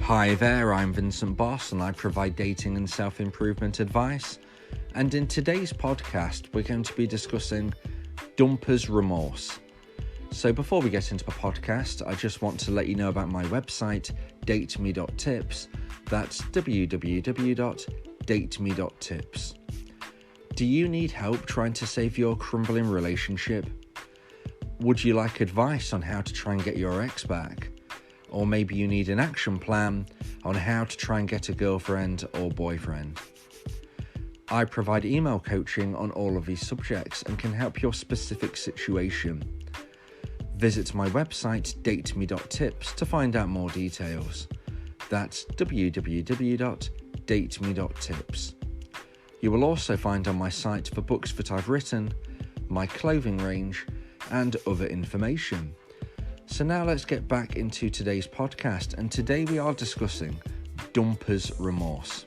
Hi there, I'm Vincent Boss and I provide dating and self-improvement advice. And in today's podcast, we're going to be discussing dumpers remorse. So before we get into the podcast, I just want to let you know about my website, dateme.tips. That's www.dateme.tips. Do you need help trying to save your crumbling relationship? Would you like advice on how to try and get your ex back? Or maybe you need an action plan on how to try and get a girlfriend or boyfriend. I provide email coaching on all of these subjects and can help your specific situation. Visit my website, dateme.tips, to find out more details. That's www.dateme.tips. You will also find on my site the books that I've written, my clothing range, and other information. So now let's get back into today's podcast, and today we are discussing dumpers remorse.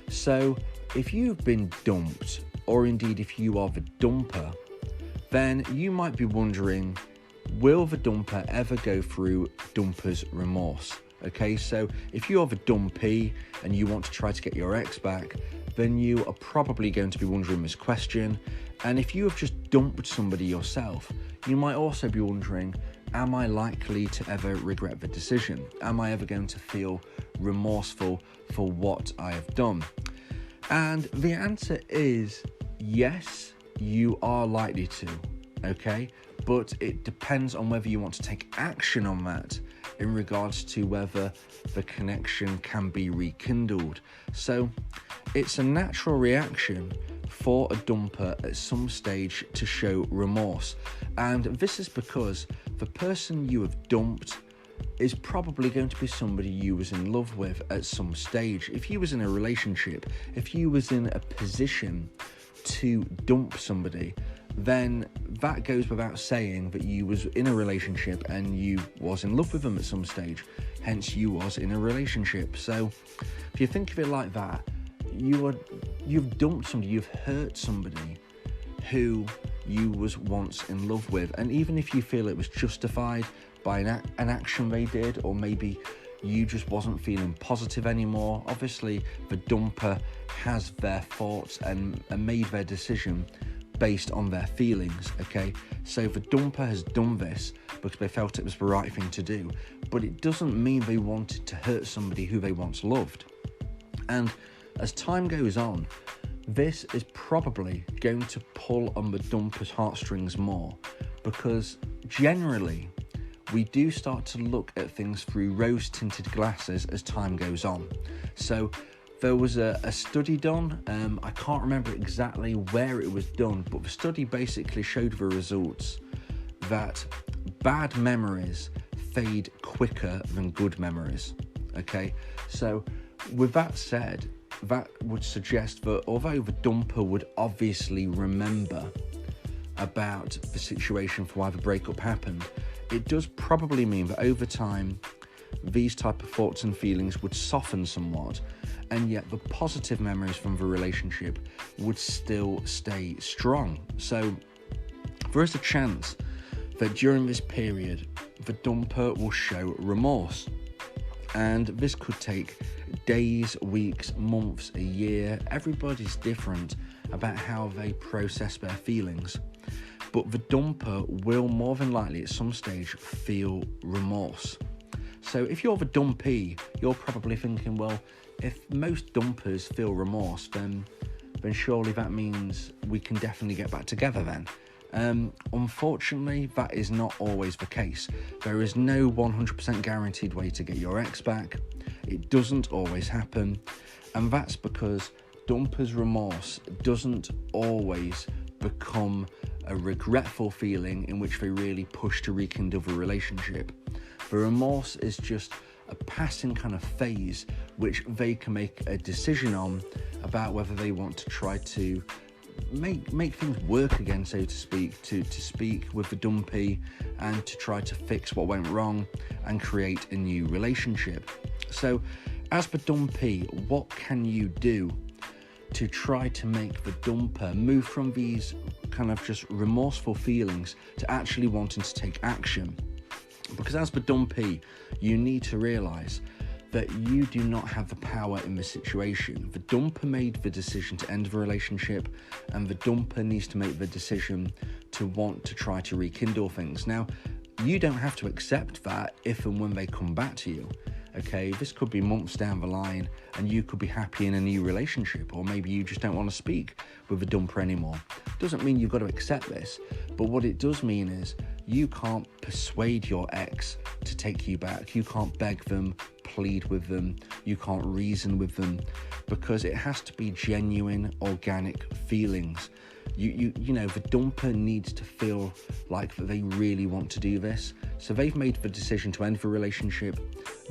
So if you've been dumped, or indeed if you are the dumper, then you might be wondering, will the dumper ever go through dumpers remorse? Okay, so if you are the dumpee and you want to try to get your ex back, then you are probably going to be wondering this question. And if you have just dumped somebody yourself, you might also be wondering, am I likely to ever regret the decision? Am I ever going to feel remorseful for what I have done? And the answer is yes, you are likely to, okay? But it depends on whether you want to take action on that in regards to whether the connection can be rekindled. So it's a natural reaction for a dumper at some stage to show remorse. And this is because the person you have dumped is probably going to be somebody you was in love with at some stage. If you was in a relationship, if you was in a position to dump somebody, then that goes without saying that you was in a relationship and you was in love with them at some stage. Hence, you was in a relationship. So if you think of it like that, you've dumped somebody, you've hurt somebody who you was once in love with. And even if you feel it was justified by an action they did, or maybe you just wasn't feeling positive anymore, obviously the dumper has their thoughts and made their decision based on their feelings, okay? So the dumper has done this because they felt it was the right thing to do, but it doesn't mean they wanted to hurt somebody who they once loved. And as time goes on, this is probably going to pull on the dumper's heartstrings more, because generally we do start to look at things through rose-tinted glasses as time goes on. So there was a study done, I can't remember exactly where it was done, but the study basically showed the results that bad memories fade quicker than good memories, okay? So with that said, that would suggest that although the dumper would obviously remember about the situation for why the breakup happened, it does probably mean that over time, these type of thoughts and feelings would soften somewhat, and yet the positive memories from the relationship would still stay strong. So there is a chance that during this period, the dumper will show remorse. And this could take days, weeks, months, a year. Everybody's different about how they process their feelings. But the dumper will more than likely at some stage feel remorse. So if you're the dumpee, you're probably thinking, well, if most dumpers feel remorse, then surely that means we can definitely get back together then. Unfortunately, that is not always the case. There is no 100% guaranteed way to get your ex back. It doesn't always happen, and that's because dumpers' remorse doesn't always become a regretful feeling in which they really push to rekindle the relationship. The remorse is just a passing kind of phase which they can make a decision on about whether they want to try to make things work again, so to speak, to speak with the dumpee and to try to fix what went wrong and create a new relationship. So as the dumpee, what can you do to try to make the dumper move from these kind of just remorseful feelings to actually wanting to take action? Because as the dumpee, you need to realise that you do not have the power in the situation. The dumper made the decision to end the relationship, and the dumper needs to make the decision to want to try to rekindle things. Now, you don't have to accept that if and when they come back to you. Okay, this could be months down the line and you could be happy in a new relationship, or maybe you just don't want to speak with the dumper anymore. Doesn't mean you've got to accept this, but what it does mean is you can't persuade your ex to take you back. You can't beg them, plead with them, you can't reason with them, because it has to be genuine, organic feelings. You know, the dumper needs to feel like that they really want to do this. So they've made the decision to end the relationship.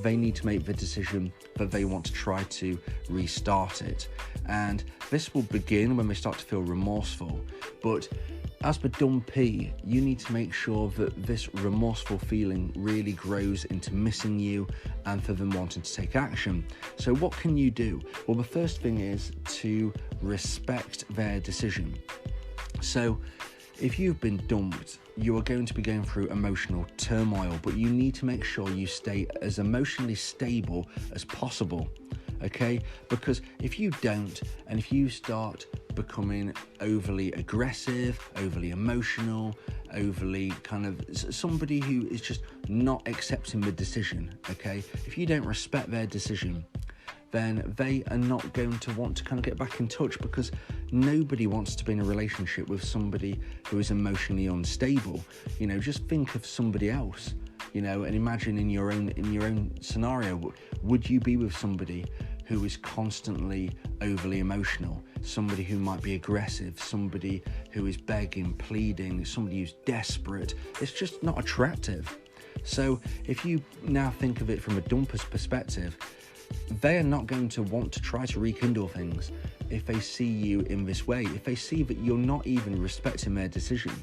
They need to make the decision that they want to try to restart it. And this will begin when they start to feel remorseful. But as the dumpee, you need to make sure that this remorseful feeling really grows into missing you and for them wanting to take action. So what can you do? Well, the first thing is to respect their decision. So if you've been dumped, you are going to be going through emotional turmoil, but you need to make sure you stay as emotionally stable as possible, okay? Because if you don't, and if you start becoming overly aggressive, overly emotional, overly kind of somebody who is just not accepting the decision, okay? If you don't respect their decision, then they are not going to want to kind of get back in touch, because nobody wants to be in a relationship with somebody who is emotionally unstable. You know, just think of somebody else, you know, and imagine in your own scenario, would you be with somebody who is constantly overly emotional, somebody who might be aggressive, somebody who is begging, pleading, somebody who's desperate? It's just not attractive. So if you now think of it from a dumper's perspective, they are not going to want to try to rekindle things if they see you in this way, if they see that you're not even respecting their decision.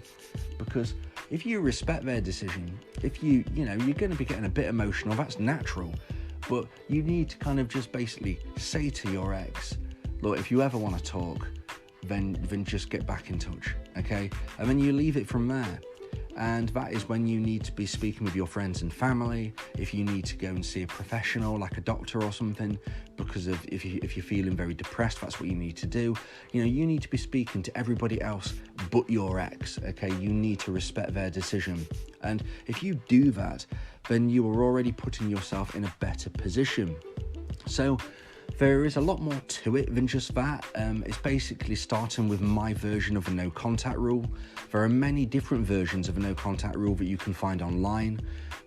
Because if you respect their decision, if you know, you're going to be getting a bit emotional, that's natural. But you need to kind of just basically say to your ex, look, if you ever want to talk, then just get back in touch, okay? And then you leave it from there. And that is when you need to be speaking with your friends and family. If you need to go and see a professional like a doctor or something, because of if you're feeling very depressed, that's what you need to do. You know, you need to be speaking to everybody else but your ex, okay? You need to respect their decision. And if you do that, then you are already putting yourself in a better position. So there is a lot more to it than just that. It's basically starting with my version of a no contact rule. There are many different versions of a no contact rule that you can find online,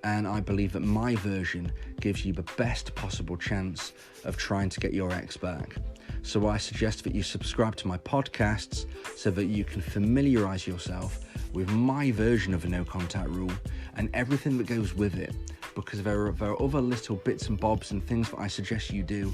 and I believe that my version gives you the best possible chance of trying to get your ex back. So I suggest that you subscribe to my podcasts so that you can familiarize yourself with my version of a no contact rule and everything that goes with it, because there are other little bits and bobs and things that I suggest you do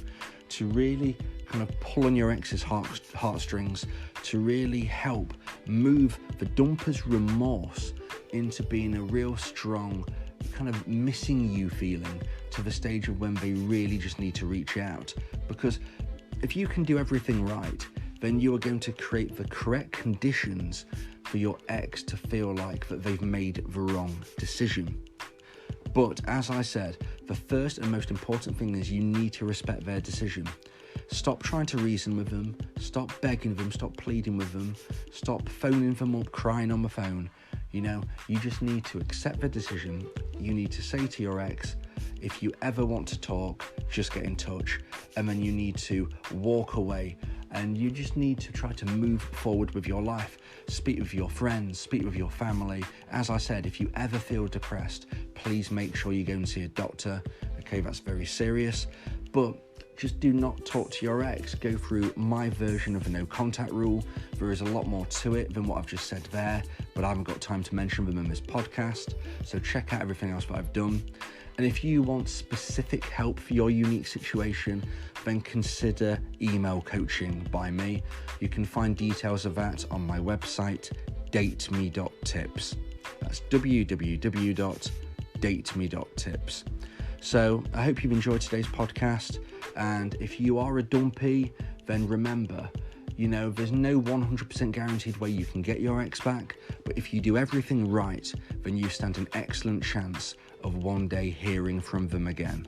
to really kind of pull on your ex's heartstrings, to really help move the dumper's remorse into being a real strong kind of missing you feeling, to the stage of when they really just need to reach out. Because if you can do everything right, then you are going to create the correct conditions for your ex to feel like that they've made the wrong decision. But as I said, the first and most important thing is you need to respect their decision. Stop trying to reason with them, stop begging them, stop pleading with them, stop phoning them up, crying on the phone. You know, you just need to accept the decision. You need to say to your ex, if you ever want to talk, just get in touch. And then you need to walk away, and you just need to try to move forward with your life. Speak with your friends, speak with your family. As I said, if you ever feel depressed, please make sure you go and see a doctor. Okay, that's very serious. But just do not talk to your ex. Go through my version of a no contact rule. There is a lot more to it than what I've just said there, but I haven't got time to mention them in this podcast. So check out everything else that I've done. And if you want specific help for your unique situation, then consider email coaching by me. You can find details of that on my website, dateme.tips. That's www.dateme.tips. So I hope you've enjoyed today's podcast. And if you are a dumpee, then remember, you know, there's no 100% guaranteed way you can get your ex back. But if you do everything right, then you stand an excellent chance of one day hearing from them again.